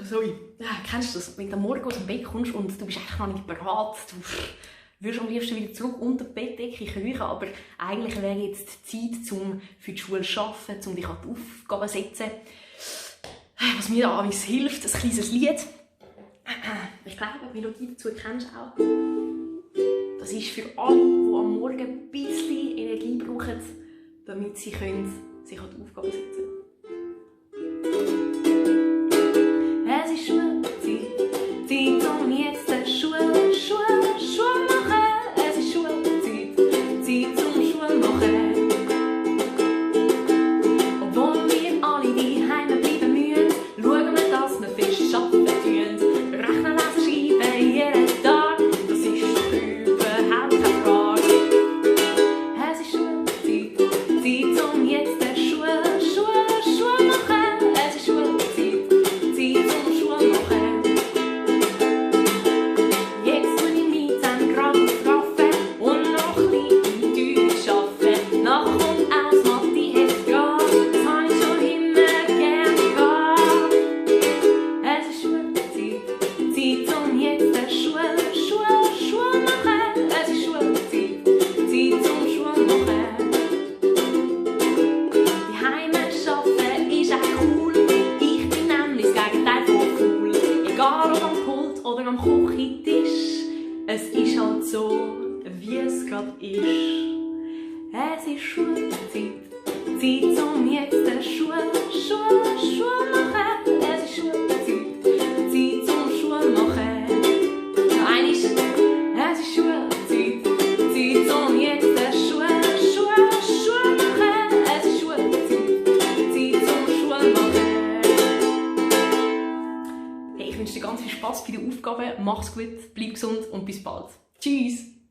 Sorry. Kennst du das? Wenn du am Morgen aus dem Bett kommst und du bist eigentlich noch nicht bereit, du würdest am liebsten wieder zurück unter die Bettdecke kriechen, aber eigentlich wäre jetzt die Zeit, um für die Schule zu arbeiten, um dich an die Aufgaben zu setzen. Was mir da hilft, ein kleines Lied. Ich glaube, die Melodie dazu kennst du auch. Das ist für alle, die am Morgen ein bisschen Energie brauchen, damit sie sich an die Aufgaben setzen können. Es ist Schulzeit, Zeit um jetzt Schule machen. Es ist Schulzeit, Zeit zum Schule machen. Obwohl wir alle daheim bleiben müssen, schauen wir, dass wir fest arbeiten tun. Rechnen, lesen, schreiben jeden Tag, das ist doch überhaupt keine Frage. Es ist Schulzeit, Zeit um jetzt Schule machen. Es ist Schulzeit, Zeit zum Schule machen. Jetzt muss ich mich dann gerade treffen und noch ein bisschen in Deutsch arbeiten. Nachher kommt aus Mathe-Heft dran, das habe ich schon immer gerne gehabt. Es ist Schulzeit, Zeit um jetzt Schule machen. Es ist Schulzeit, Zeit zum Schule machen. Die Heime arbeiten ist auch cool, ich bin nämlich das Gegenteil von cool. Egal ob am Pult oder am Küchentisch, es ist halt so, wie es gerade ist. Es ist Schulzeit, Zeit um jetzt Schule machen. Es ist Schulzeit, Zeit zum Schule machen. Einmal, es ist Schulzeit, Zeit um jetzt Schule machen. Es ist Schulzeit, Zeit zum Schule machen. Hey, ich wünsche dir ganz viel Spaß bei den Aufgaben, mach's gut, bleib gesund und bis bald. Tschüss!